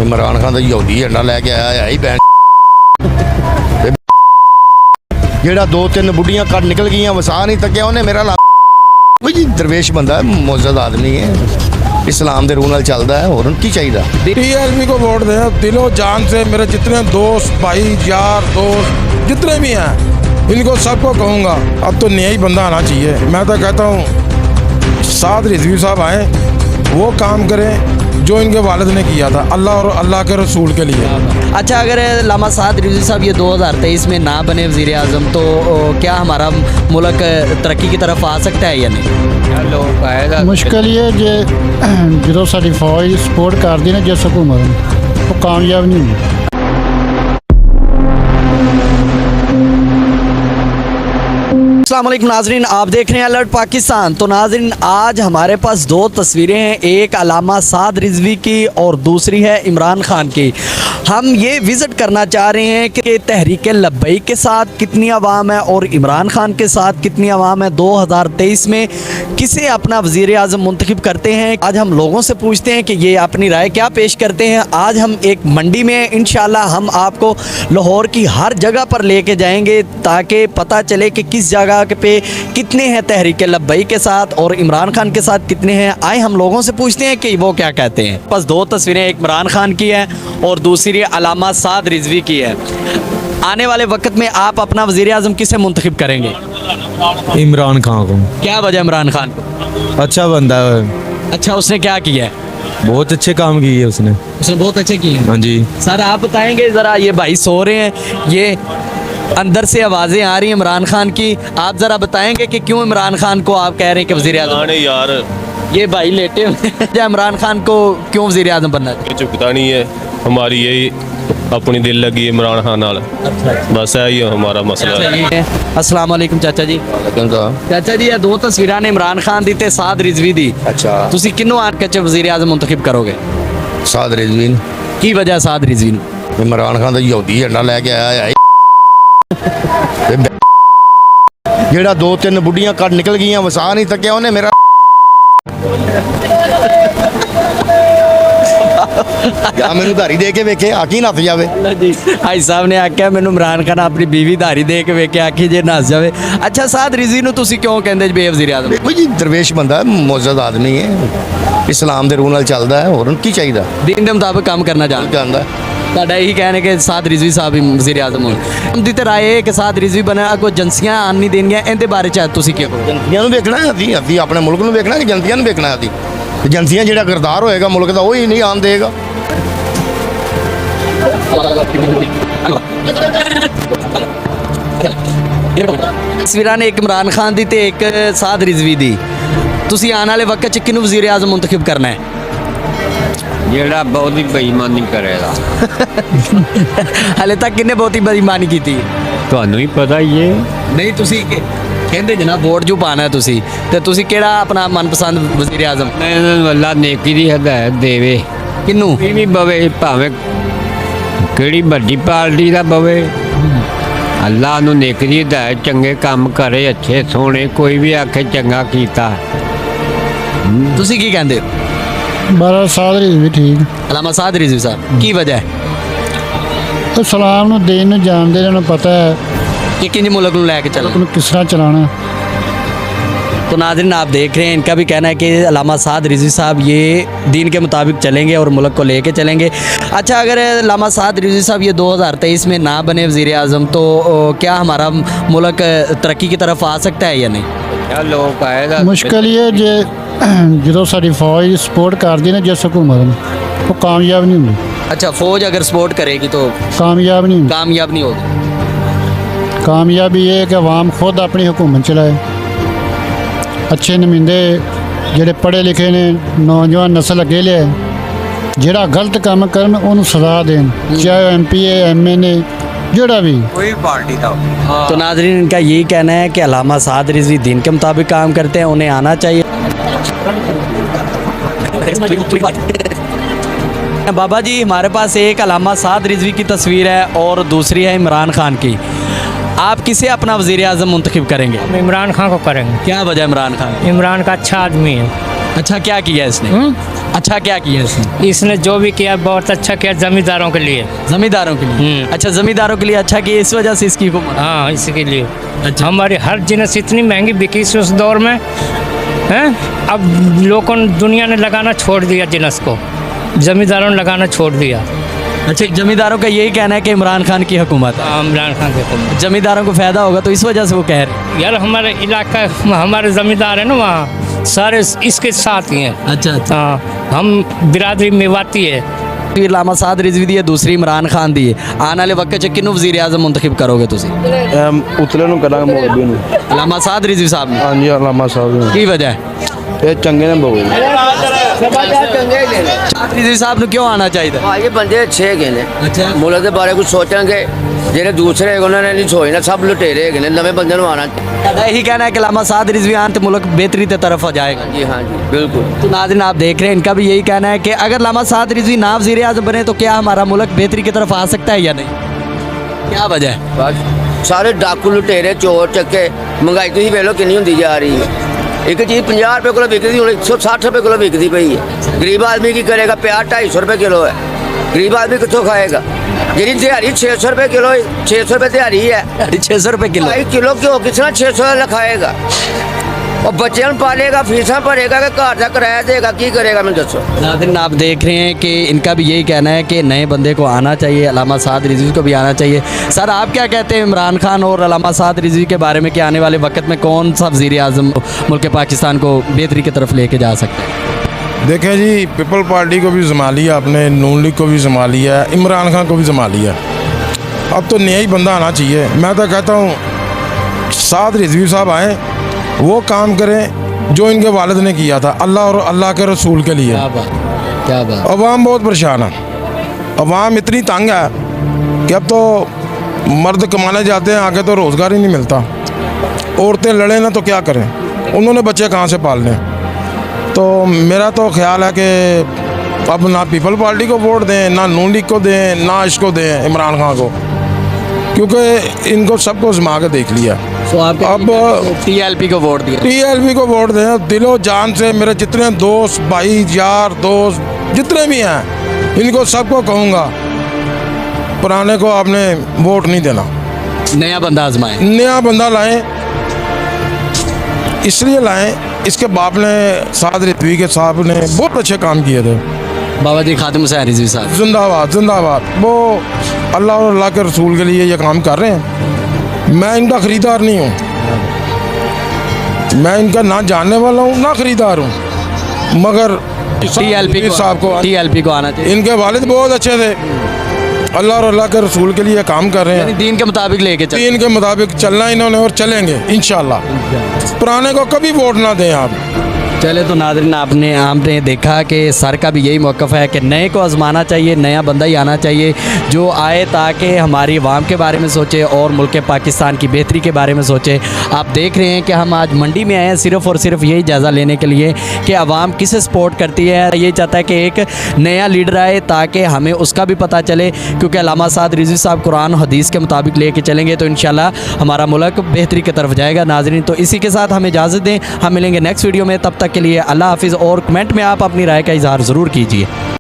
इमरान खान तो यहूदी झंडा लैके आया है ही बैन जेड़ा 2-3 बुढ़ियां कट निकल गई वसा नहीं तकिया उन्हें मेरा ला कोई जी दरवेश बंदा है, मुअज़्ज़ज़ आदमी है, इस्लाम के रूल नाल चलता है और की चाहिए। टीएलपी को वोट दें दिलो जान से। मेरे जितने दोस्त भाई यार दोस्त जितने भी हैं इनको सबको कहूँगा अब तो नया ही बंदा आना चाहिए। मैं तो कहता हूँ साद रिजवी साहब आए, वो काम करें जो इनके वालिद ने किया था अल्लाह और अल्लाह के रसूल के लिए। अच्छा, अगर लामा साद रिजवी साहब ये 2023 में ना बने वज़ीर आज़म तो क्या हमारा मुल्क तरक्की की तरफ आ सकता है या नहीं? मुश्किल ये जे जो साडी फौज सपोर्ट करती ना जिस हुकूमत नूं वो कामयाब नहीं होंदी। अस्सलाम वालेकुम नाज़रीन, आप देख रहे हैं अलर्ट पाकिस्तान। तो नाज़रीन आज हमारे पास दो तस्वीरें हैं, एक अलामा साद रिजवी की और दूसरी है इमरान खान की। हम ये विज़िट करना चाह रहे हैं कि तहरीक लब्बैक के साथ कितनी आवाम है और इमरान खान के साथ कितनी आवाम है। 2023 में किसे अपना वज़ीर आज़म मुंतखब करते हैं। आज हम लोगों से पूछते हैं कि ये अपनी राय क्या पेश करते हैं। आज हम एक मंडी में इंशाल्लाह हम आपको लाहौर की हर जगह पर लेके जाएंगे ताकि पता चले कि किस जगह पे कितने हैं तहरीक लब्बैक के साथ और इमरान खान के साथ कितने हैं। आए हम लोगों से पूछते हैं कि वो क्या कहते हैं। बस दो तस्वीरें, एक इमरान खान की है और दूसरी अलामा साद रिजवी की है। आने वाले वक्त में आप अपना वज़ीर आज़म किसे मुंतखब करेंगे? इमरान खान को। क्या वजह इमरान खान को? अच्छा बंदा है। अच्छा, उसने क्या किया है? बहुत अच्छे काम किए उसने बहुत अच्छे किए हैं। हाँ जी सर आप बताएंगे ज़रा, ये भाई सो रहे हैं, ये अंदर से आवाज़ें आ रही हैं इमरान खान की। आप ज़रा बताएंगे कि क्यों इमरान खान को आप कह रहे हैं कि वज़ीर आज़म? यार ये भाई लेटे हुए हैं। इमरान खान को क्यों वज़ीर आज़म बनना चाहिए? चुकता नहीं है, हमारी यही अपनी दिल लगी इमरान खान नाल, बस यही हमारा मसला है। अस्सलाम वालेकुम चाचा जी। चाचा जी, ये दो तस्वीरां ने इमरान खान दी ते साद रिजवी दी। अच्छा, तुसी किन्नू आठ के वज़ीर आज़म मुंतखब करोगे? साद रिजवी की वजह साद रिजवी? इमरान खान तो यहूदी झंडा लैके आया है जेड़ा 2-3 बुढ़ियां कट निकल गई वसा नहीं तकिया उन्हें मेरा या मैनू धारी दे के वेखे आखी नस जावे। भाई साहब ने आख्या मैनू इमरान खान अपनी बीवी धारी दे के वेखे आखी जे नस जावे। अच्छा, साद रिजवी नू तुसी क्यों कहंदे बे वज़ीर आज़म? देखो जी दरवेश बंदा है, मुअज़्ज़ज़ आदमी है, इस्लाम के रूल नाल चलता है और की चाहिए। दीन के मुताबिक काम करना जानदा साडा यही कहना है कि साद रिजवी साहब ही वज़ीर आज़म होण। उनदी ते राय है कि साद रिजवी बने अगो एजेंसियां आन नहीं देणगियां, इहदे बारे च तुसी की कहो? एजेंसियां नूं वेखना है, असीं अपने मुल्क नूं वेखना कि एजेंसियां नूं वेखना है। असीं एजेंसियां जिहड़ा किरदार होएगा मुल्क दा वही नहीं आन देगा। तस्वीरां ने एक इमरान खान दी ते एक साद रिजवी दी। तुसी आने वाले वक्त च किन्नू वज़ीर आज़म मुंतखब करना है? ਜਿਹੜਾ ਬਹੁਤ ਹੀ ਬੇਈਮਾਨੀ ਕਰੇਗਾ। हाले तक किन्ने बहुत ही बेईमानी की थी? ਤੁਹਾਨੂੰ ਹੀ ਪਤਾ ਹੀ ਹੈ। नहीं तुसी कहंदे जनाब वोट जो पाना है तुसी ते तुसी केड़ा अपना मनपसंद वज़ीर आज़म? ਇਹਨਾਂ ਨੂੰ ਅੱਲਾ ਨੇਕੀ ਦੀ ਹਦਾਇਤ ਦੇਵੇ। किन्नू? ਇਹ ਵੀ ਬਵੇ ਭਾਵੇਂ ਕਿਹੜੀ ਵੱਡੀ ਪਾਰਟੀ ਦਾ ਬਵੇ, ਅੱਲਾ ਨੂੰ ਨੇਕੀ ਦੀ ਹਦਾਇਤ ਚੰਗੇ ਕੰਮ ਕਰੇ, ਅੱਛੇ ਸੋਹਣੇ, ਕੋਈ ਵੀ ਆਖੇ ਚੰਗਾ ਕੀਤਾ। तुसी की कहंदे? बारा साद रिजवी ठीक। अलामा साद रिजवी साहब की वजह है? तो सलाम नूं देन नूं जानदे ने, पता है कि किंज मुल्क नूं लैके चलना। उन्हें किस तरह चलाना। तो नाज़रीन आप देख रहे हैं, इनका भी कहना है कि अलामा साद रिजवी साहब ये दीन के मुताबिक चलेंगे और मुल्क को लेके चलेंगे। अच्छा, अगर अलामा साद रिजवी साहब ये 2023 में ना बने वज़ीर आज़म तो क्या हमारा मुल्क तरक्की की तरफ आ सकता है या नहीं? ਇਹ ਲੋਕ ਆਏਗਾ मुश्किल ये जे जो साडी फौज सपोर्ट करती ना जिस हुकूमत नूं वो कामयाब नहीं होंदी। अच्छा, फौज अगर सपोर्ट करेगी तो कामयाब नहीं होंदी। कामयाब नहीं होगी। कामयाबी ये है कि अवाम खुद अपनी हुकूमत चलाए। अच्छे नुमाइंदे ਜਿਹੜੇ पढ़े लिखे ने नौजवान नस्ल अगे लिया, ਜਿਹੜਾ गलत काम करन उन्होंने सजा देन, चाहे MP है MN जोड़ा भी ਕੋਈ ਪਾਰਟੀ ਦਾ। तो नाज़रीन इनका यही कहना है कि अलामा साद रिजवी दीन के मुताबिक काम करते हैं, उन्हें आना चाहिए। बाबा जी, हमारे पास एक अलामा साद रिजवी की तस्वीर है और दूसरी है इमरान खान की। आप किसे अपना वज़ीर आज़म मुंतखब करेंगे? हम इमरान खान को करेंगे। क्या वजह इमरान खान? इमरान का अच्छा आदमी है, अच्छा क्या किया इसने? अच्छा क्या किया इसने? इसने जो भी किया बहुत अच्छा किया जमींदारों के लिए। जमींदारों के लिए? अच्छा, जमींदारों के लिए अच्छा किया, इस वजह से इसकी हुकूमत। हाँ, इसके लिए हमारी हर जिनस इतनी महंगी बिकी थी उस दौर में, हैं? अब लोगों ने, दुनिया ने लगाना छोड़ दिया जिनस को, जमींदारों ने लगाना छोड़ दिया। अच्छा, जमींदारों का यही कहना है कि इमरान खान की हुकूमत है। इमरान खान के हुकूमत। जमींदारों को फ़ायदा होगा तो इस वजह से वो कह रहे हैं। यार हमारे इलाका, हमारे जमींदार है ना वहाँ, सारे इसके साथ ही हैं। अच्छा अच्छा। हाँ, हम बिरादरी मेवाती है। लामा साद रिजवी दी है, दूसरी इमरान खान दी है। आने वाले वक्त च किन्नू वज़ीर आज़म मुंतखब करोगे तुसी? ਉਤਲੇ ਨੂੰ ਕਰਾਂਗੇ ਮੋਦੀ ਨੂੰ। लामा साद रिजवी साहब ने? ਹਾਂਜੀ ਅਲਾਮਾ ਸਾਹਿਬ की वजह है? ਇਹ ਚੰਗੇ ਨੇ ਬਹੁਤ। साद रिजवी साहब ने क्यों आना चाहिए? हाँ, ये बंदे अच्छे है ने। अच्छा। मुल्क के बारे कुछ सोचेंगे, ਜਿਹੜੇ दूसरे उन्होंने नहीं सोचना, सब लुटेरे है ने, नवे बंदे ਨੂੰ आना। यही कहना है कि लामा साद रिजवी आन तो मुल्क बेहतरी की तरफ हो जाएगा। जी हाँ जी बिल्कुल। तो नाज़रीन आप देख रहे हैं, इनका भी यही कहना है कि अगर लामा साद रिजवी ना वज़ीर आज़म बने तो क्या हमारा मुल्क बेहतरी की तरफ आ सकता है या नहीं? क्या वजह है? बस सारे डाकू लुटेरे चोर चक्के, महंगाई तुम वेख लो कितनी होंदी जा रही है। एक चीज़ 50 रुपये किलो बिकती, हूँ 160 रुपये किलो बिकती पई है। गरीब आदमी की करेगा? प्याज 250 रुपये किलो है, गरीब आदमी कितों खाएगा? जी दिहाड़ी 600 रुपये किलो, 600 रुपये दिहाड़ी है। 600 रुपये किलो? 2 किलो क्यों कितना 600 खाएगा? और बच्चों पालेगा, फीसा भरेगा कि घर का किराया देगा, की करेगा? मैं दसो। नाज़रीन आप देख रहे हैं कि इनका भी यही कहना है कि नए बंदे को आना चाहिए, अलामा साद रिजवी को भी आना चाहिए। सर आप क्या कहते हैं इमरान खान और अलामा साद रिजवी के बारे में कि आने वाले वक्त में कौन सा वज़ीर आज़म मुल्क पाकिस्तान को बेहतरी की तरफ लेके जा सकते हैं? देखें जी, पीपल पार्टी को भी जमा लिया आपने, नून लीग को भी जमा लिया, इमरान खान को भी जमा लिया। अब तो नया ही बंदा आना चाहिए। मैं तो कहता हूँ साद रिजवी साहब आए, वो काम करें जो इनके वालिद ने किया था, अल्लाह और अल्लाह के रसूल के लिए। क्या बात। अवाम बहुत परेशान है, अवाम इतनी तंग है कि अब तो मर्द कमाने जाते हैं, आगे तो रोज़गार ही नहीं मिलता। औरतें लड़े ना तो क्या करें, उन्होंने बच्चे कहाँ से पालने। तो मेरा तो ख्याल है कि अब ना पीपल पार्टी को वोट दें, ना नून लीग को दें, ना इसको दें इमरान खान को, क्योंकि इनको सबको जमा के देख लिया। तो आप अब TLP को वोट दिया? TLP को वोट दें दिलो जान से। मेरे जितने दोस्त, भाई, यार, दोस्त जितने भी हैं, इनको सबको कहूँगा पुराने को आपने वोट नहीं देना, नया बंदा आजमाएं। नया बंदा लाएं। इसलिए लाएं, इसके बाप ने, साद रिजवी के साहब ने बहुत अच्छे काम किए थे। बाबा जी खादिम हुसैन रिजवी साहब जिंदाबाद जिंदाबाद। वो अल्लाह और अल्लाह के रसूल के लिए ये काम कर रहे हैं। मैं इनका ख़रीदार नहीं हूँ, मैं इनका ना जानने वाला हूँ ना ख़रीदार हूँ, मगर TLP को आना चाहिए। इनके वालिद बहुत अच्छे थे, अल्लाह और अल्लाह के रसूल के लिए काम कर रहे हैं। दीन के मुताबिक लेके चल, दीन के मुताबिक चलना इन्होंने, और चलेंगे इंशाल्लाह। पुराने को कभी वोट ना दें आप। चले तो नाज़रीन आपने देखा कि सर का भी यही मौक़िफ़ है कि नए को आजमाना चाहिए, नया बंदा ही आना चाहिए जो आए ताकि हमारी आवाम के बारे में सोचे और मुल्क पाकिस्तान की बेहतरी के बारे में सोचे। आप देख रहे हैं कि हम आज मंडी में आए हैं सिर्फ़ और सिर्फ यही जायज़ा लेने के लिए कि आवाम किसे सपोर्ट करती है। ये चाहता है कि एक नया लीडर आए ताकि हमें उसका भी पता चले, क्योंकि अल्लामा साद रिजवी साहब कुरान हदीस के मुताबिक लेके चलेंगे तो इंशाल्लाह हमारा मुल्क बेहतरी की तरफ जाएगा। नाज़रीन तो इसी के साथ हमें इजाज़त दें, हम मिलेंगे नेक्स्ट वीडियो में, तब तक के लिए अल्लाह हाफिज़। और कमेंट में आप अपनी राय का इज़हार ज़रूर कीजिए।